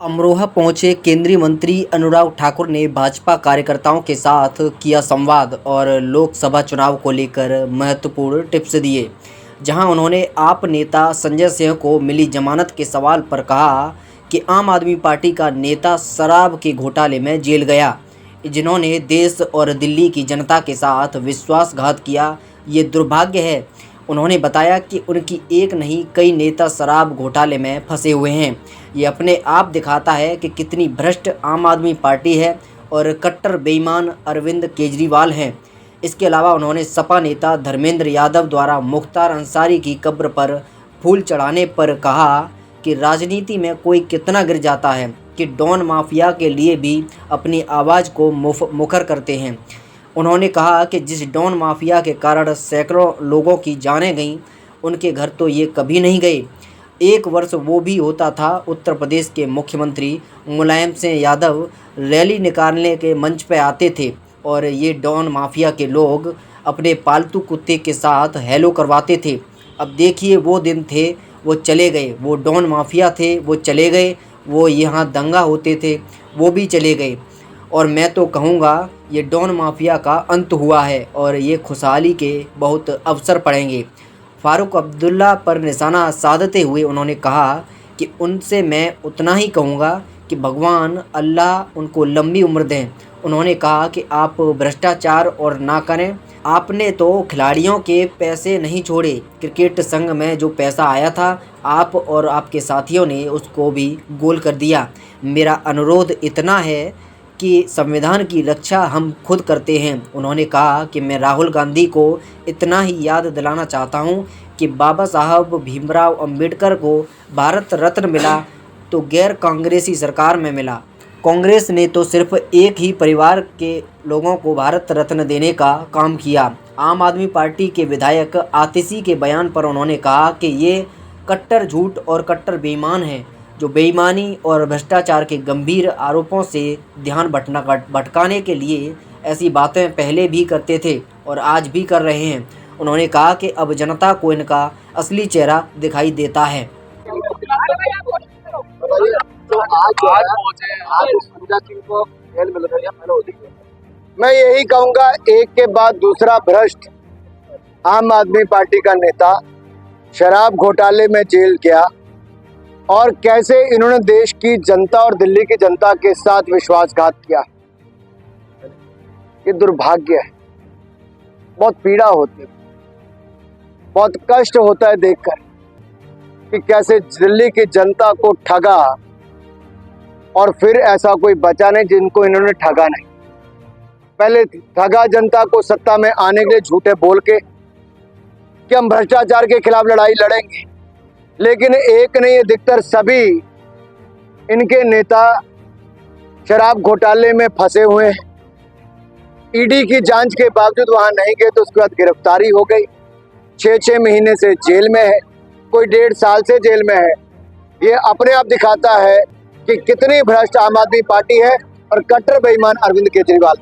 अमरोहा पहुंचे केंद्रीय मंत्री अनुराग ठाकुर ने भाजपा कार्यकर्ताओं के साथ किया संवाद और लोकसभा चुनाव को लेकर महत्वपूर्ण टिप्स दिए। जहां उन्होंने आप नेता संजय सिंह को मिली जमानत के सवाल पर कहा कि आम आदमी पार्टी का नेता शराब के घोटाले में जेल गया, जिन्होंने देश और दिल्ली की जनता के साथ विश्वासघात किया, ये दुर्भाग्य है। उन्होंने बताया कि उनकी एक नहीं कई नेता शराब घोटाले में फंसे हुए हैं। ये अपने आप दिखाता है कि कितनी भ्रष्ट आम आदमी पार्टी है और कट्टर बेईमान अरविंद केजरीवाल हैं। इसके अलावा उन्होंने सपा नेता धर्मेंद्र यादव द्वारा मुख्तार अंसारी की कब्र पर फूल चढ़ाने पर कहा कि राजनीति में कोई कितना गिर जाता है कि डॉन माफिया के लिए भी अपनी आवाज़ को मुखर करते हैं। उन्होंने कहा कि जिस डॉन माफिया के कारण सैकड़ों लोगों की जानें गईं, उनके घर तो ये कभी नहीं गए। एक वर्ष वो भी होता था उत्तर प्रदेश के मुख्यमंत्री मुलायम सिंह यादव रैली निकालने के मंच पर आते थे और ये डॉन माफिया के लोग अपने पालतू कुत्ते के साथ हेलो करवाते थे। अब देखिए वो दिन थे, वो चले गए। वो डॉन माफिया थे, वो चले गए। वो यहाँ दंगा होते थे, वो भी चले गए। और मैं तो कहूँगा ये डॉन माफिया का अंत हुआ है और ये खुशहाली के बहुत अवसर पड़ेंगे। फारूक अब्दुल्ला पर निशाना साधते हुए उन्होंने कहा कि उनसे मैं उतना ही कहूँगा कि भगवान अल्लाह उनको लंबी उम्र दें। उन्होंने कहा कि आप भ्रष्टाचार और ना करें। आपने तो खिलाड़ियों के पैसे नहीं छोड़े। क्रिकेट संघ में जो पैसा आया था, आप और आपके साथियों ने उसको भी गोल कर दिया। मेरा अनुरोध इतना है कि संविधान की रक्षा हम खुद करते हैं। उन्होंने कहा कि मैं राहुल गांधी को इतना ही याद दिलाना चाहता हूं कि बाबा साहब भीमराव अंबेडकर को भारत रत्न मिला तो गैर कांग्रेसी सरकार में मिला। कांग्रेस ने तो सिर्फ एक ही परिवार के लोगों को भारत रत्न देने का काम किया। आम आदमी पार्टी के विधायक आतिशी के बयान पर उन्होंने कहा कि ये कट्टर झूठ और कट्टर बेईमान हैं, जो बेईमानी और भ्रष्टाचार के गंभीर आरोपों से ध्यान भटकाने के लिए ऐसी बातें पहले भी करते थे और आज भी कर रहे हैं। उन्होंने कहा कि अब जनता को इनका असली चेहरा दिखाई देता है। मैं यही कहूँगा, एक के बाद दूसरा भ्रष्ट आम आदमी पार्टी का नेता शराब घोटाले में जेल गया और कैसे इन्होंने देश की जनता और दिल्ली की जनता के साथ विश्वासघात किया। ये दुर्भाग्य है। बहुत पीड़ा होती है, बहुत कष्ट होता है देखकर कि कैसे दिल्ली की जनता को ठगा और फिर ऐसा कोई बचा नहीं जिनको इन्होंने ठगा नहीं। पहले ठगा जनता को सत्ता में आने के लिए झूठे बोल के कि हम भ्रष्टाचार के खिलाफ लड़ाई लड़ेंगे, लेकिन एक नहीं अधिकतर सभी इनके नेता शराब घोटाले में फंसे हुए हैं। ईडी की जांच के बावजूद वहां नहीं गए तो उसके बाद गिरफ्तारी हो गई। 6-6 महीने से जेल में है, कोई 1.5 साल से जेल में है। ये अपने आप दिखाता है कि कितनी भ्रष्ट आम आदमी पार्टी है और कट्टर बेईमान अरविंद केजरीवाल।